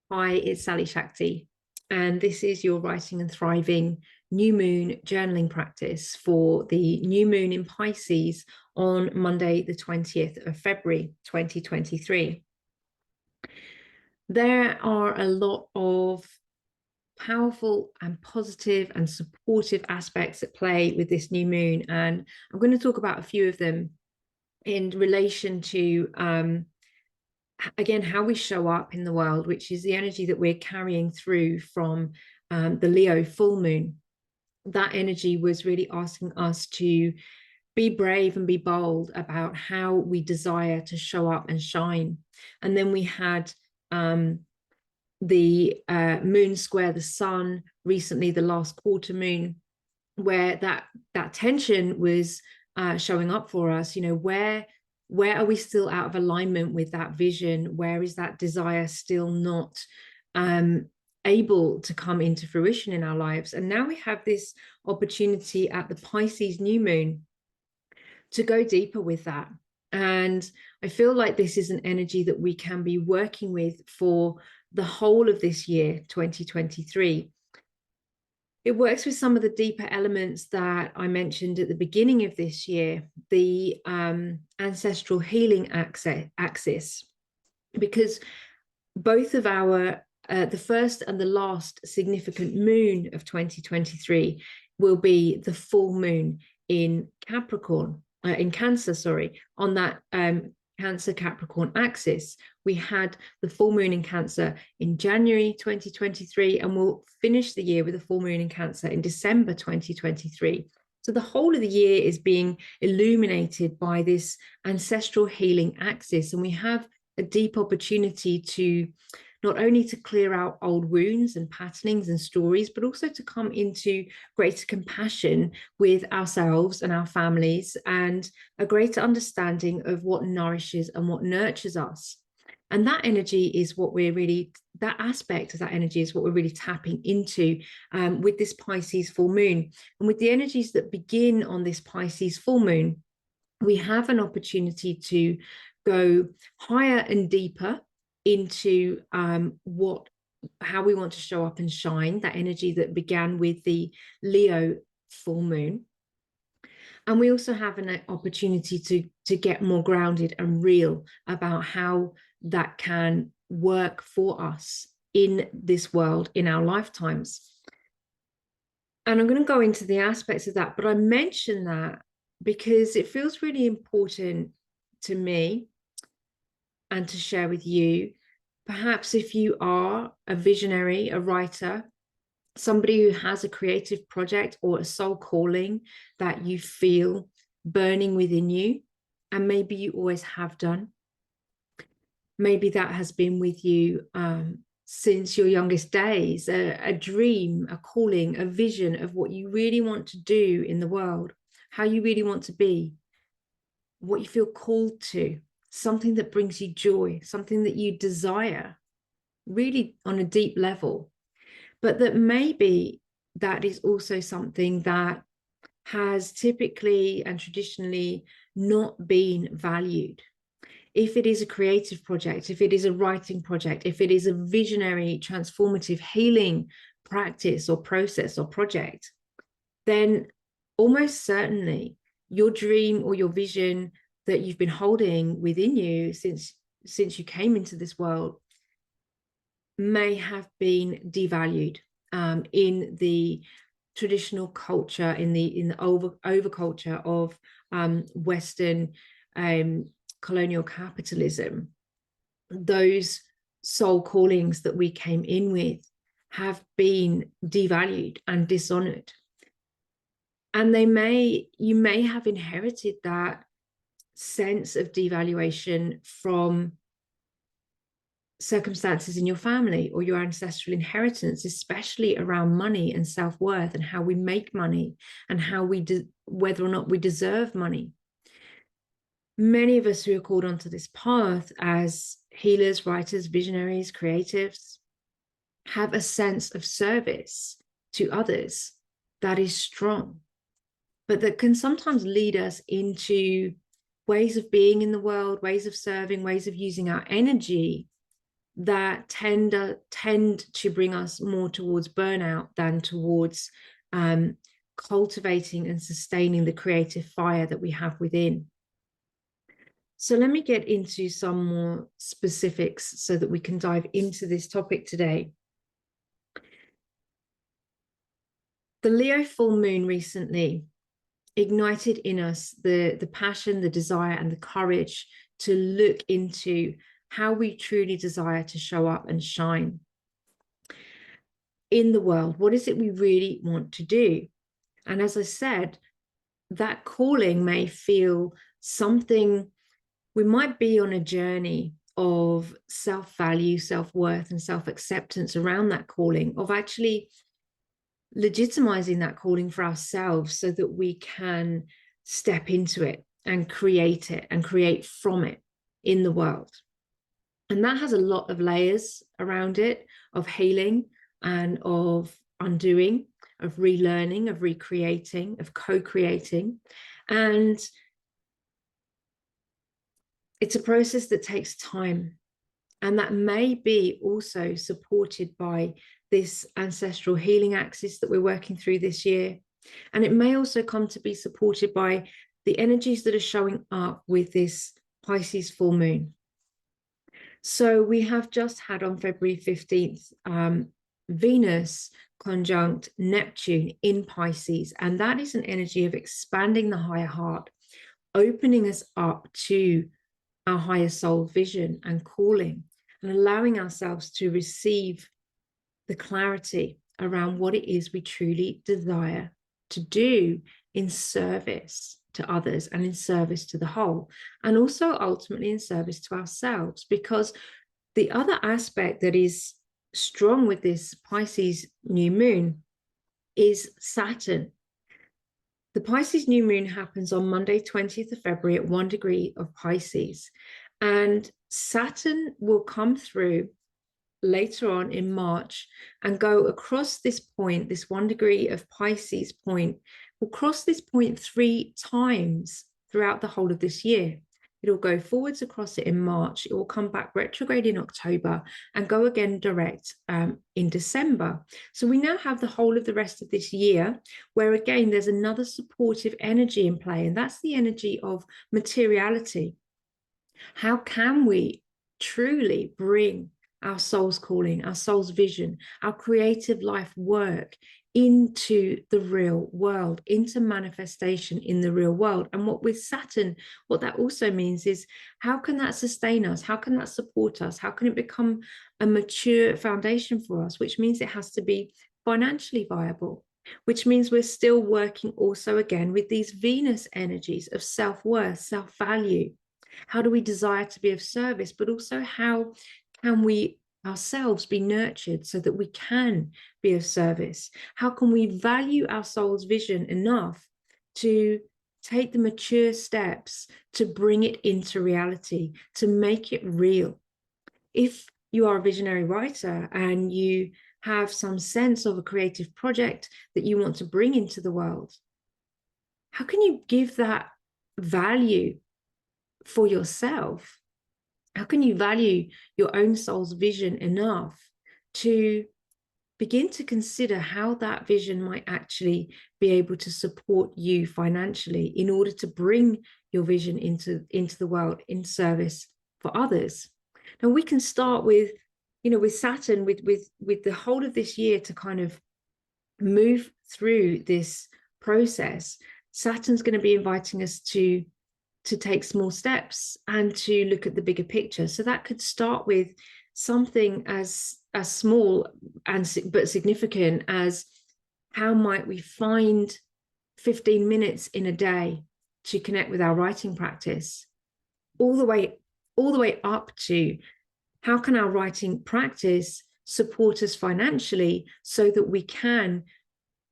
Hi, it's Sally-Shakti, and this is your Writing and Thriving New Moon journaling practice for the new moon in Pisces on Monday, the 20th of February, 2023. There are a lot of powerful and positive and supportive aspects at play with this new moon, and I'm going to talk about a few of them in relation to again, how we show up in the world, which is the energy that we're carrying through from the Leo full moon. That energy was really asking us to be brave and be bold about how we desire to show up and shine. And then we had the moon square the sun recently, the last quarter moon, where that tension was showing up for us. You know, where are we still out of alignment with that vision? Where is that desire still not able to come into fruition in our lives? And now we have this opportunity at the Pisces new moon to go deeper with that. And I feel like this is an energy that we can be working with for the whole of this year, 2023. It works with some of the deeper elements that I mentioned at the beginning of this year, the ancestral healing axis, because both of our, the first and the last significant moon of 2023 will be the full moon in Capricorn, in Cancer, sorry, on that Cancer Capricorn axis. We had the full moon in Cancer in January 2023, and we'll finish the year with a full moon in Cancer in December 2023. So the whole of the year is being illuminated by this ancestral healing axis, and we have a deep opportunity to not only to clear out old wounds and patternings and stories, but also to come into greater compassion with ourselves and our families, and a greater understanding of what nourishes and what nurtures us. And that energy is what we're really, that aspect of that energy is what we're really tapping into with this Pisces full moon. And with the energies that begin on this Pisces full moon, we have an opportunity to go higher and deeper into how we want to show up and shine, that energy that began with the Leo full moon. And we also have an opportunity to get more grounded and real about how that can work for us in this world, in our lifetimes. And I'm going to go into the aspects of that, but I mention that because it feels really important to me and to share with you. Perhaps if you are a visionary, a writer, somebody who has a creative project or a soul calling that you feel burning within you, and maybe you always have done. Maybe that has been with you since your youngest days, a dream, a calling, a vision of what you really want to do in the world, how you really want to be, what you feel called to, something that brings you joy, something that you desire really on a deep level, but that maybe that is also something that has typically and traditionally not been valued. If it is a creative project, if it is a writing project, if it is a visionary, transformative, healing practice or process or project, then almost certainly your dream or your vision that you've been holding within you since you came into this world may have been devalued in the traditional culture, in the over culture of Western colonial capitalism. Those soul callings that we came in with have been devalued and dishonored. And you may have inherited that sense of devaluation from circumstances in your family or your ancestral inheritance, especially around money and self-worth and how we make money and how whether or not we deserve money. Many of us who are called onto this path as healers, writers, visionaries, creatives have a sense of service to others that is strong, but that can sometimes lead us into ways of being in the world, ways of serving, ways of using our energy that tend to bring us more towards burnout than towards cultivating and sustaining the creative fire that we have within. So let me get into some more specifics so that we can dive into this topic today. The Leo full moon recently ignited in us the passion, the desire, and the courage to look into how we truly desire to show up and shine in the world. What is it we really want to do? And as I said, that calling may feel something, we might be on a journey of self-value, self-worth, and self-acceptance around that calling, of actually legitimizing that calling for ourselves so that we can step into it and create from it in the world. And that has a lot of layers around it, of healing and of undoing, of relearning, of recreating, of co-creating. And it's a process that takes time. And that may be also supported by this ancestral healing axis that we're working through this year. And it may also come to be supported by the energies that are showing up with this Pisces full moon. So we have just had on February 15th, Venus conjunct Neptune in Pisces. And that is an energy of expanding the higher heart, opening us up to our higher soul vision and calling, and allowing ourselves to receive the clarity around what it is we truly desire to do in service to others and in service to the whole, and also ultimately in service to ourselves. Because the other aspect that is strong with this Pisces new moon is Saturn. The Pisces new moon happens on Monday, 20th of February at 1 degree of Pisces. And Saturn will come through later on in March and go across this point, this 1 degree of Pisces point, will cross this point 3 times throughout the whole of this year. It'll go forwards across it in March. It will come back retrograde in October and go again direct in December. So we now have the whole of the rest of this year where, again, there's another supportive energy in play, and that's the energy of materiality. How can we truly bring our soul's calling, our soul's vision, our creative life work into the real world, into manifestation in the real world? And what with Saturn, what that also means is, how can that sustain us? How can that support us? How can it become a mature foundation for us? Which means it has to be financially viable, which means we're still working also again with these Venus energies of self-worth, self-value. How do we desire to be of service, but also how can we ourselves be nurtured so that we can be of service? How can we value our soul's vision enough to take the mature steps to bring it into reality, to make it real? If you are a visionary writer and you have some sense of a creative project that you want to bring into the world, how can you give that value for yourself? How can you value your own soul's vision enough to begin to consider how that vision might actually be able to support you financially in order to bring your vision into the world in service for others? Now we can start with, with Saturn, with the whole of this year to kind of move through this process. Saturn's going to be inviting us to take small steps and to look at the bigger picture. So that could start with something as small but significant as, how might we find 15 minutes in a day to connect with our writing practice, all the way up to, how can our writing practice support us financially so that we can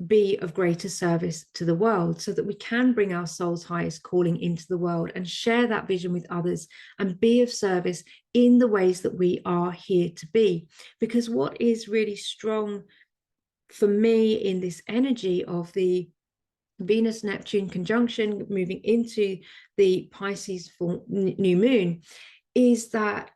be of greater service to the world, so that we can bring our soul's highest calling into the world and share that vision with others and be of service in the ways that we are here to be. Because what is really strong for me in this energy of the Venus-Neptune conjunction moving into the Pisces full new moon is that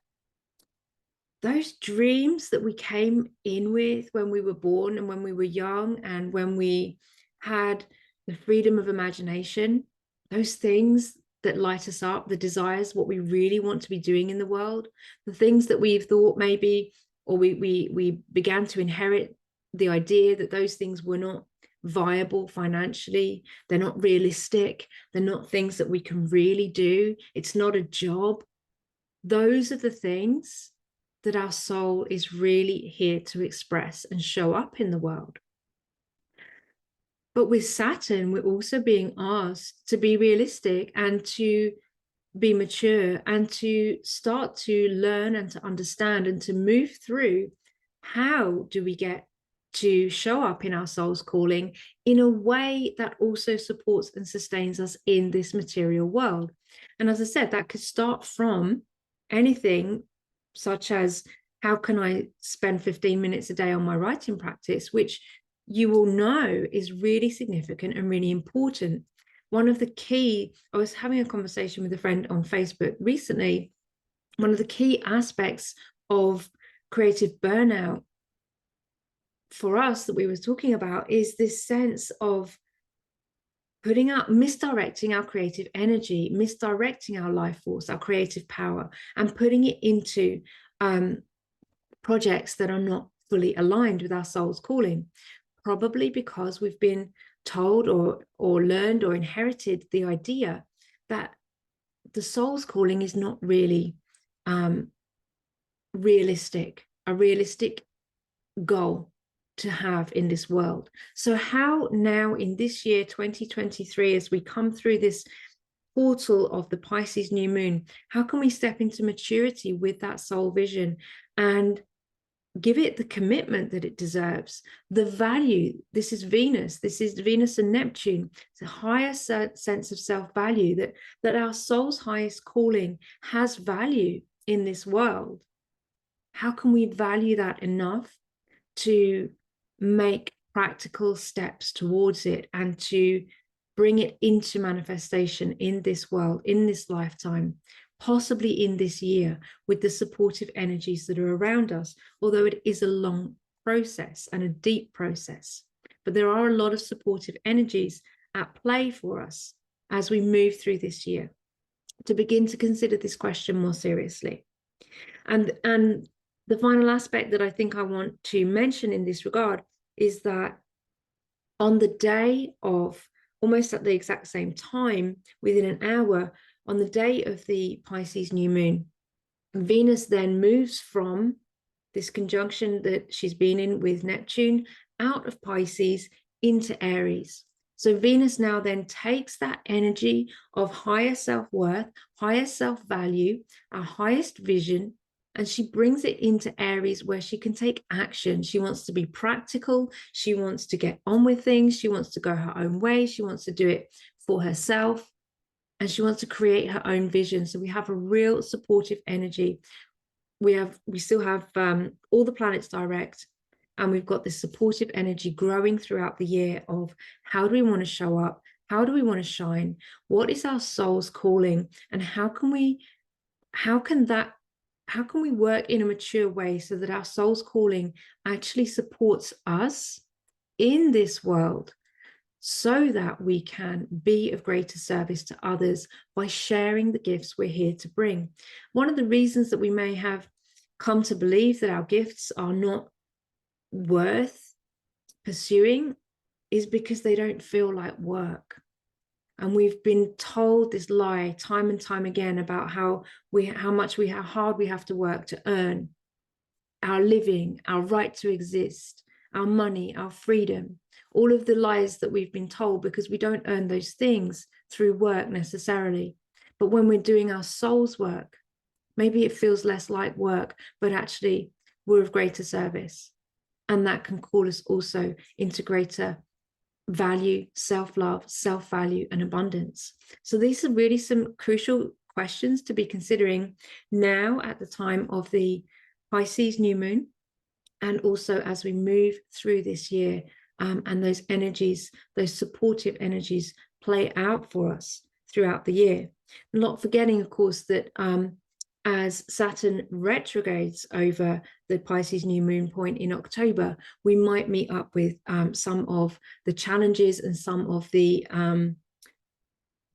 those dreams that we came in with when we were born and when we were young and when we had the freedom of imagination, those things that light us up, the desires, what we really want to be doing in the world, the things that we've thought maybe, or we began to inherit the idea that those things were not viable financially, they're not realistic, they're not things that we can really do, it's not a job. Those are the things that our soul is really here to express and show up in the world. But with Saturn, we're also being asked to be realistic and to be mature and to start to learn and to understand and to move through, how do we get to show up in our soul's calling in a way that also supports and sustains us in this material world. And as I said, that could start from anything such as, how can I spend 15 minutes a day on my writing practice, which you will know is really significant and really important. One of the key, I was having a conversation with a friend on Facebook recently, one of the key aspects of creative burnout for us that we were talking about is this sense of misdirecting our creative energy, misdirecting our life force, our creative power, and putting it into projects that are not fully aligned with our soul's calling, probably because we've been told or learned or inherited the idea that the soul's calling is not really a realistic goal to have in this world. So how now in this year 2023, as we come through this portal of the Pisces new moon, how can we step into maturity with that soul vision and give it the commitment that it deserves, the value? This is Venus and Neptune. It's a higher sense of self-value, that our soul's highest calling has value in this world. How can we value that enough to make practical steps towards it and to bring it into manifestation in this world, in this lifetime, possibly in this year, with the supportive energies that are around us, although it is a long process and a deep process. But there are a lot of supportive energies at play for us as we move through this year to begin to consider this question more seriously. And the final aspect that I think I want to mention in this regard is that on the day of, almost at the exact same time, within an hour, on the day of the Pisces new moon, Venus then moves from this conjunction that she's been in with Neptune out of Pisces into Aries. So Venus now then takes that energy of higher self-worth, higher self-value, our highest vision, and she brings it into Aries, where she can take action. She wants to be practical. She wants to get on with things. She wants to go her own way. She wants to do it for herself. And she wants to create her own vision. So we have a real supportive energy. We still have all the planets direct, and we've got this supportive energy growing throughout the year of, how do we want to show up? How do we want to shine? What is our soul's calling? And how can we work in a mature way so that our soul's calling actually supports us in this world, so that we can be of greater service to others by sharing the gifts we're here to bring? One of the reasons that we may have come to believe that our gifts are not worth pursuing is because they don't feel like work. And we've been told this lie time and time again about how hard we have to work to earn our living, our right to exist, our money, our freedom, all of the lies that we've been told, because we don't earn those things through work necessarily. But when we're doing our soul's work, maybe it feels less like work, but actually we're of greater service. And that can call us also into greater value, self-love, self-value, and abundance. So these are really some crucial questions to be considering now at the time of the Pisces new moon, and also as we move through this year, and those energies, those supportive energies, play out for us throughout the year. Not forgetting, of course, that as Saturn retrogrades over the Pisces new moon point in October, we might meet up with some of the challenges and some of the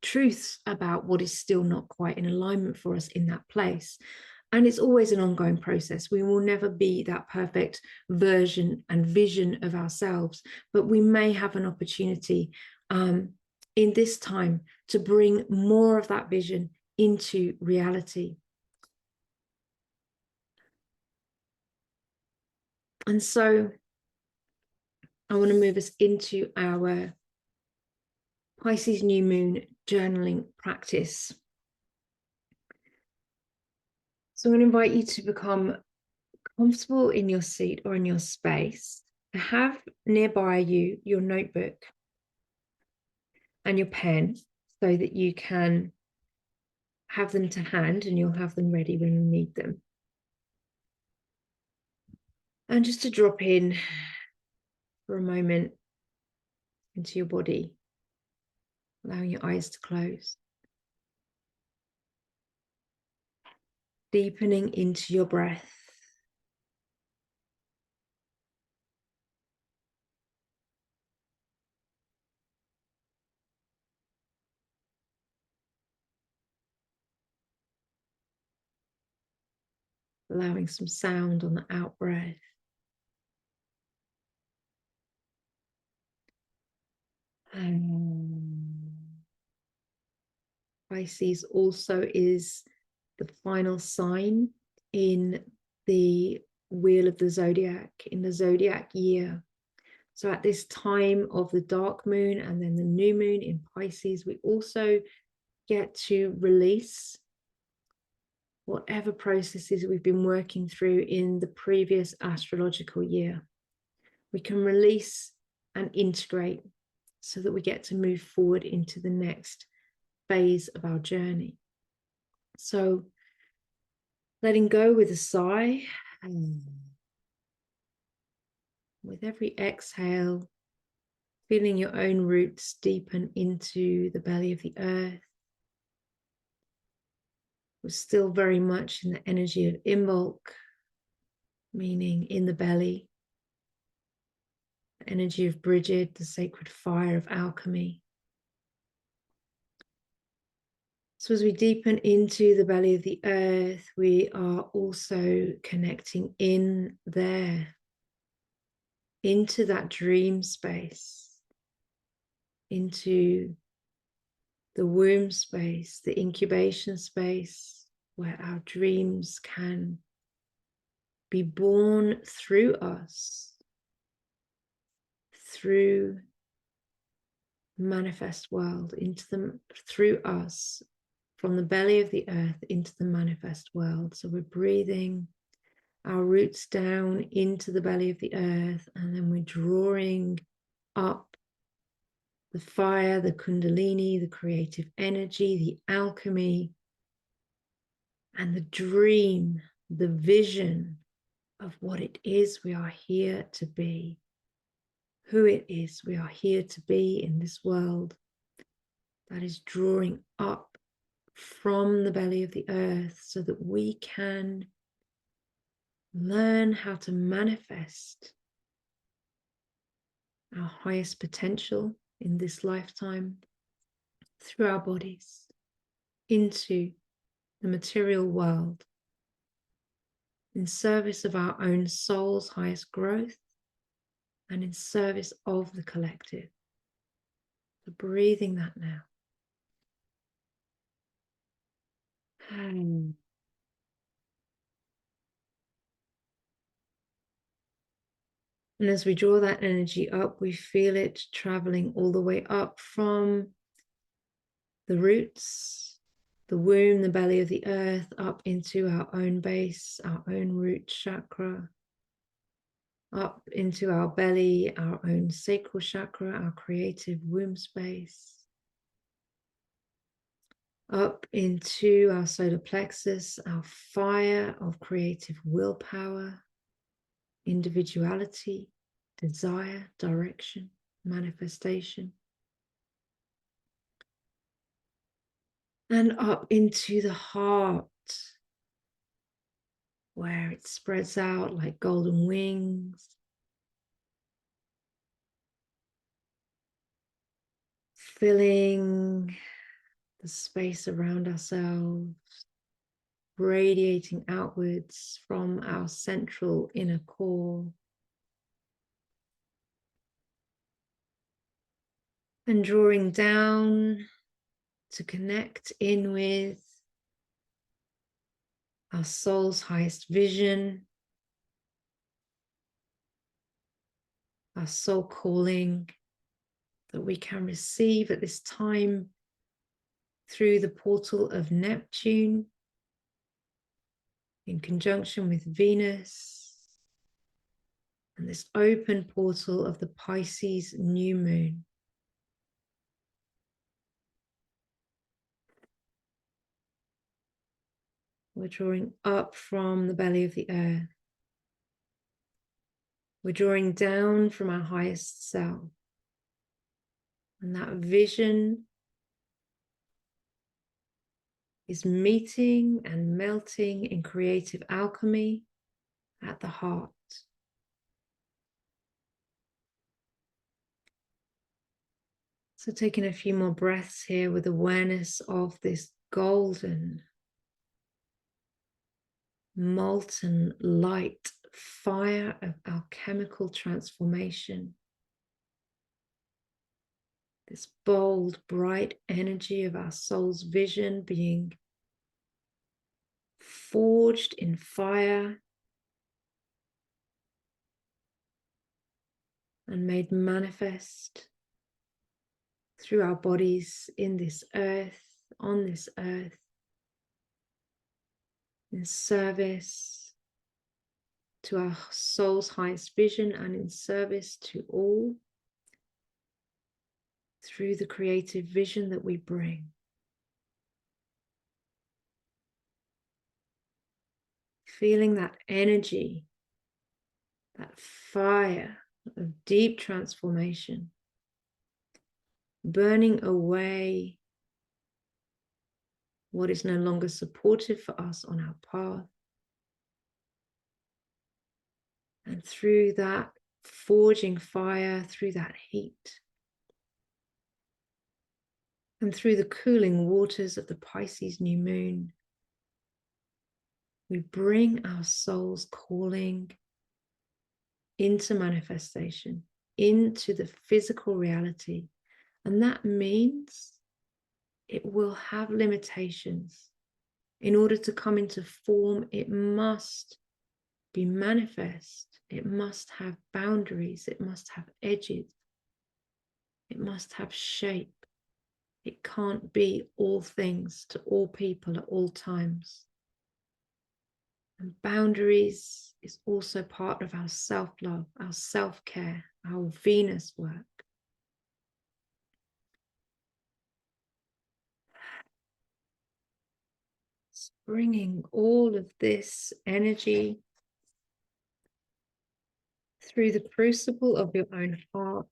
truths about what is still not quite in alignment for us in that place. And it's always an ongoing process. We will never be that perfect version and vision of ourselves, but we may have an opportunity in this time to bring more of that vision into reality. And so I want to move us into our Pisces new moon journaling practice. So I'm going to invite you to become comfortable in your seat or in your space. Have nearby you your notebook and your pen so that you can have them to hand and you'll have them ready when you need them. And just to drop in for a moment into your body, allowing your eyes to close. Deepening into your breath. Allowing some sound on the out breath. Pisces also is the final sign in the wheel of the zodiac, in the zodiac year. So at this time of the dark moon and then the new moon in Pisces, we also get to release whatever processes we've been working through in the previous astrological year. We can release and integrate so that we get to move forward into the next phase of our journey. So letting go with a sigh. With every exhale, feeling your own roots deepen into the belly of the earth. We're still very much in the energy of Imbolc, meaning in the belly. The energy of Bridget, the sacred fire of alchemy. So as we deepen into the belly of the earth, we are also connecting in there, into that dream space, into the womb space, the incubation space, where our dreams can be born through us, through the manifest world, into them, through us, from the belly of the earth into the manifest world. So we're breathing our roots down into the belly of the earth, and then we're drawing up the fire, the kundalini, the creative energy, the alchemy, and the dream, the vision of what it is we are here to be, who it is we are here to be in this world, that is drawing up from the belly of the earth so that we can learn how to manifest our highest potential in this lifetime through our bodies into the material world in service of our own soul's highest growth and in service of the collective. So breathing that now. And as we draw that energy up, we feel it traveling all the way up from the roots, the womb, the belly of the earth, up into our own base, our own root chakra, up into our belly, our own sacral chakra, our creative womb space, up into our solar plexus, our fire of creative willpower, individuality, desire, direction, manifestation, and up into the heart, where it spreads out like golden wings, filling the space around ourselves, radiating outwards from our central inner core, and drawing down to connect in with our soul's highest vision, our soul calling that we can receive at this time through the portal of Neptune in conjunction with Venus, and this open portal of the Pisces New Moon. We're drawing up from the belly of the earth. We're drawing down from our highest self. And that vision is meeting and melting in creative alchemy at the heart. So taking a few more breaths here with awareness of this golden, molten light fire of alchemical transformation. This bold, bright energy of our soul's vision being forged in fire and made manifest through our bodies in this earth, on this earth, in service to our soul's highest vision and in service to all through the creative vision that we bring. Feeling that energy, that fire of deep transformation, burning away what is no longer supportive for us on our path. And through that forging fire, through that heat, and through the cooling waters of the Pisces New Moon, we bring our soul's calling into manifestation, into the physical reality. And that means it will have limitations. In order to come into form, it must be manifest. It must have boundaries. It must have edges. It must have shape. It can't be all things to all people at all times. And boundaries is also part of our self-love, our self-care, our Venus work. Bringing all of this energy through the crucible of your own heart.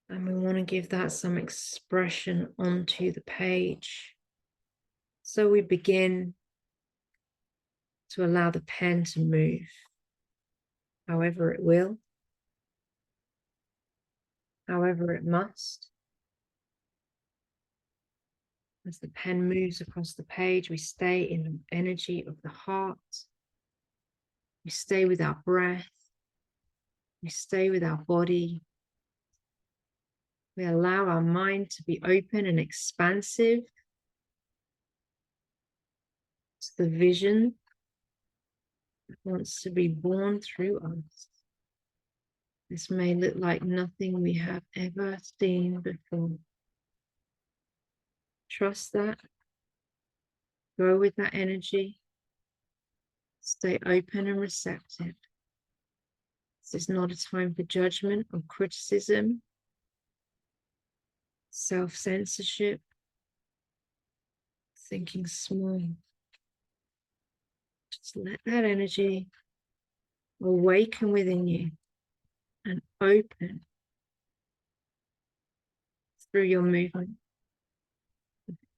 And we want to give that some expression onto the page. So we begin to allow the pen to move however it will, however it must. As the pen moves across the page, we stay in the energy of the heart. We stay with our breath. We stay with our body. We allow our mind to be open and expansive to the vision that wants to be born through us. This may look like nothing we have ever seen before. Trust that. Go with that energy. Stay open and receptive. This is not a time for judgment or criticism, self-censorship, thinking small. Just let that energy awaken within you and open through your movement.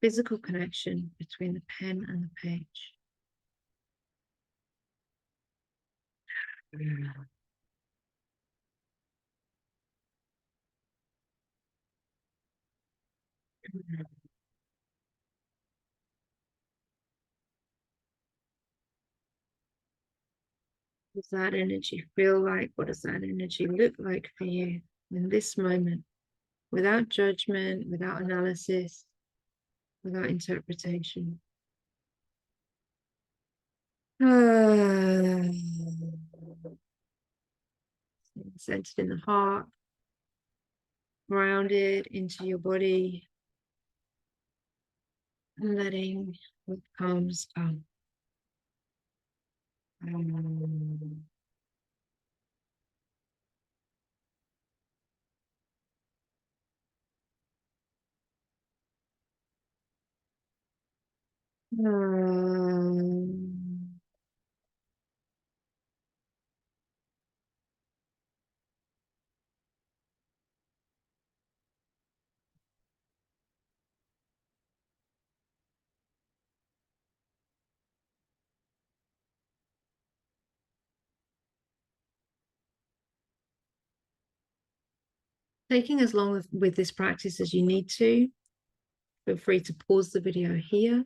physical connection between the pen and the page. What does that energy feel like? What does that energy look like for you in this moment? Without judgment, without analysis, without interpretation. Centered in the heart, grounded into your body, and letting what comes come. Taking as long with this practice as you need to. Feel free to pause the video here.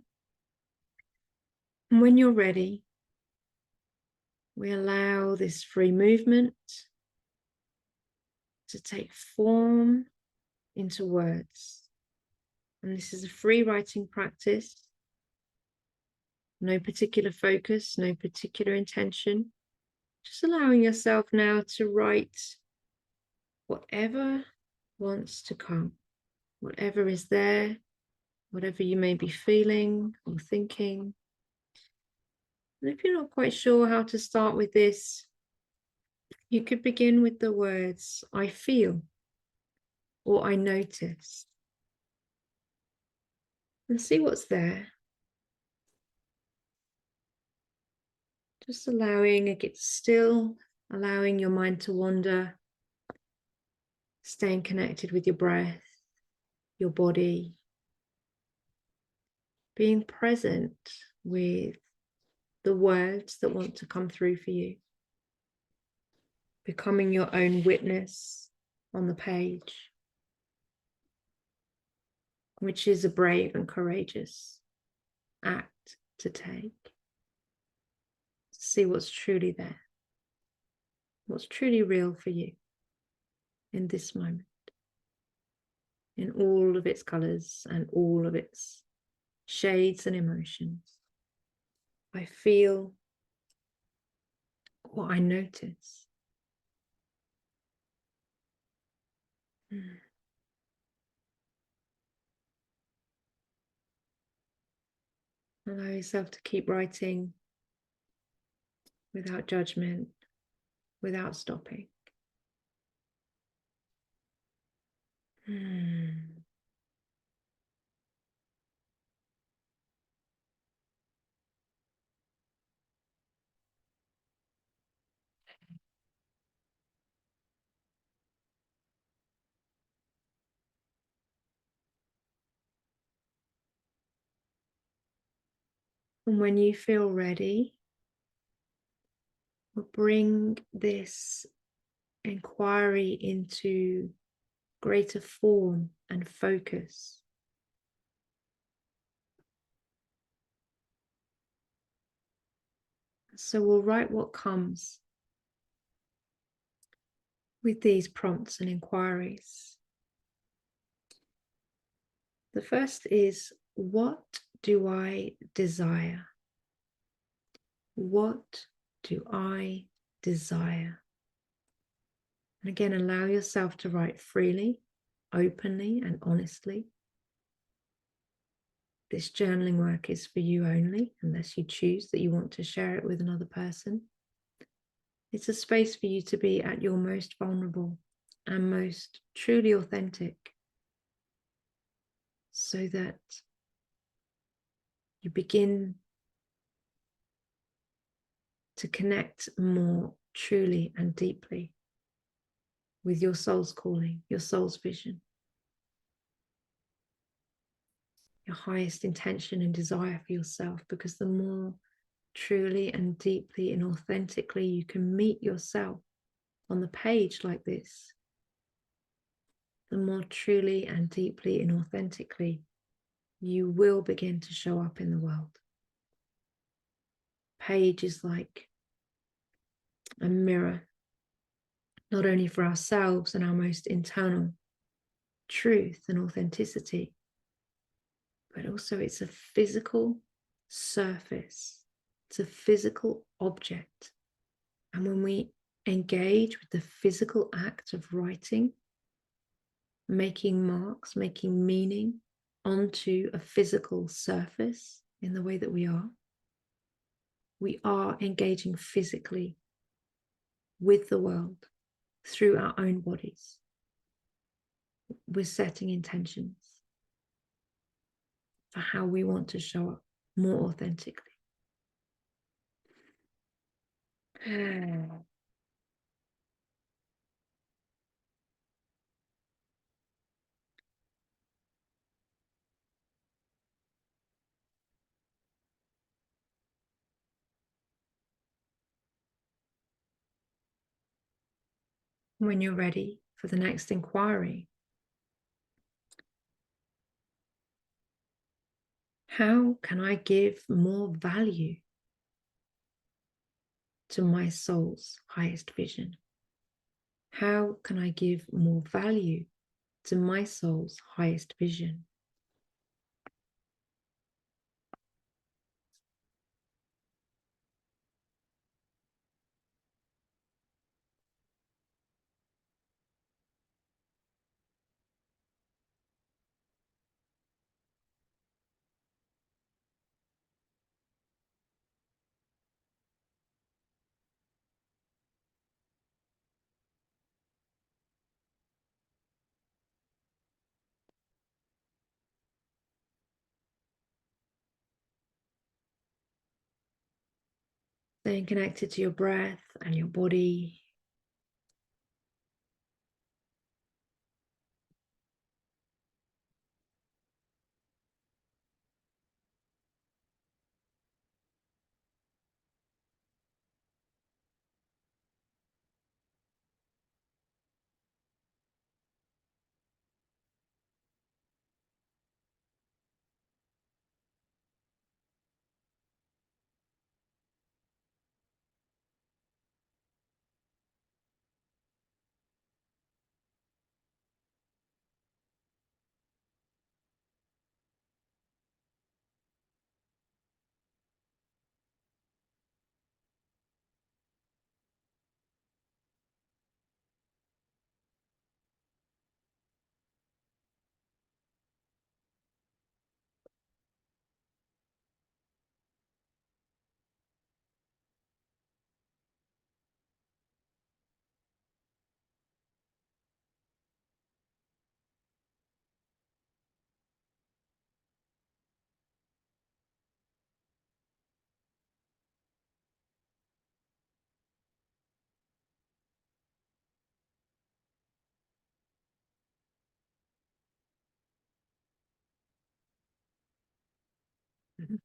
And when you're ready, we allow this free movement to take form into words. And this is a free writing practice. No particular focus, no particular intention. Just allowing yourself now to write whatever wants to come, whatever is there, whatever you may be feeling or thinking. And if you're not quite sure how to start with this, you could begin with the words, I feel, or I notice, and see what's there. Just allowing it get still, allowing your mind to wander, staying connected with your breath, your body, being present with the words that want to come through for you, becoming your own witness on the page, which is a brave and courageous act to take. See what's truly there, what's truly real for you in this moment, in all of its colors and all of its shades and emotions. I feel what I notice. Allow yourself to keep writing without judgment, without stopping. And when you feel ready, we'll bring this inquiry into greater form and focus. So we'll write what comes with these prompts and inquiries. The first is, what do I desire? What do I desire? And again, allow yourself to write freely, openly, and honestly. This journaling work is for you only, unless you choose that you want to share it with another person. It's a space for you to be at your most vulnerable and most truly authentic, so that you begin to connect more truly and deeply with your soul's calling, your soul's vision. your highest intention and desire for yourself, because the more truly and deeply and authentically you can meet yourself on the page like this, the more truly and deeply and authentically you will begin to show up in the world. Page is like a mirror, not only for ourselves and our most internal truth and authenticity, but also it's a physical surface, it's a physical object. And when we engage with the physical act of writing, making marks, making meaning onto a physical surface in the way that we are engaging physically with the world through our own bodies. We're setting intentions for how we want to show up more authentically. When you're ready for the next inquiry, how can I give more value to my soul's highest vision? How can I give more value to my soul's highest vision? Staying connected to your breath and your body.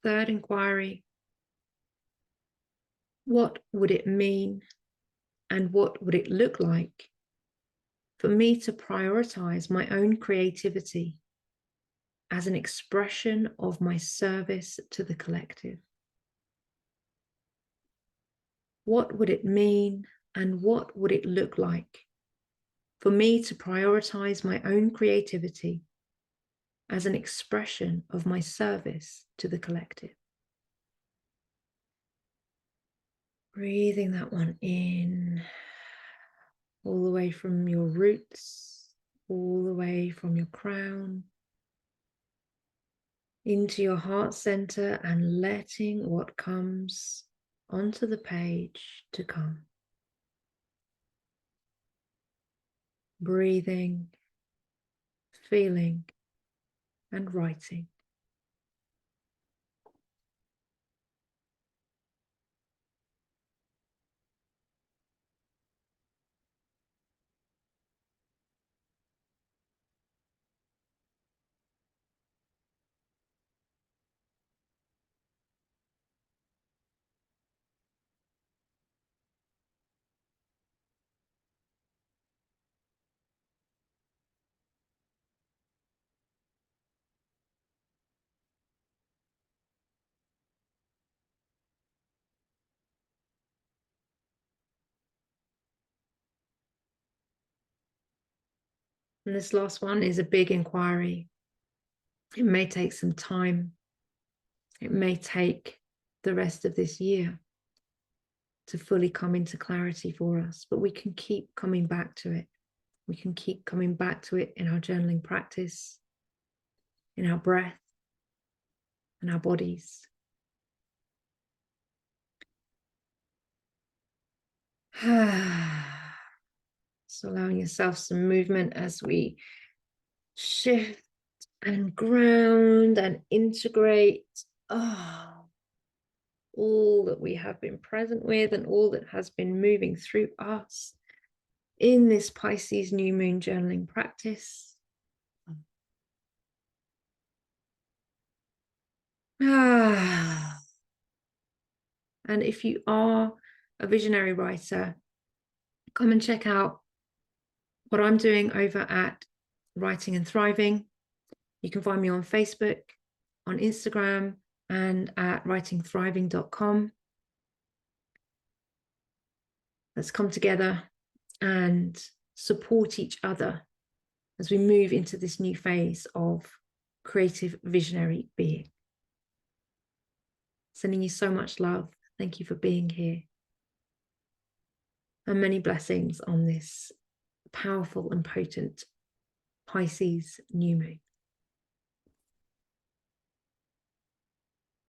Third inquiry, what would it mean and what would it look like for me to prioritize my own creativity as an expression of my service to the collective? What would it mean and what would it look like for me to prioritize my own creativity as an expression of my service to the collective? Breathing that one in, all the way from your roots, all the way from your crown, into your heart center, and letting what comes onto the page to come. Breathing, feeling, and writing. And this last one is a big inquiry. It may take some time. It may take the rest of this year to fully come into clarity for us, but we can keep coming back to it. We can keep coming back to it in our journaling practice, in our breath, in our bodies. So allowing yourself some movement as we shift and ground and integrate all that we have been present with and all that has been moving through us in this Pisces New Moon journaling practice. And if you are a visionary writer, come and check out what I'm doing over at Writing and Thriving. You can find me on Facebook, on Instagram, and at writingthriving.com. Let's come together and support each other as we move into this new phase of creative visionary being. Sending you so much love. Thank you for being here. And many blessings on this powerful and potent Pisces new moon.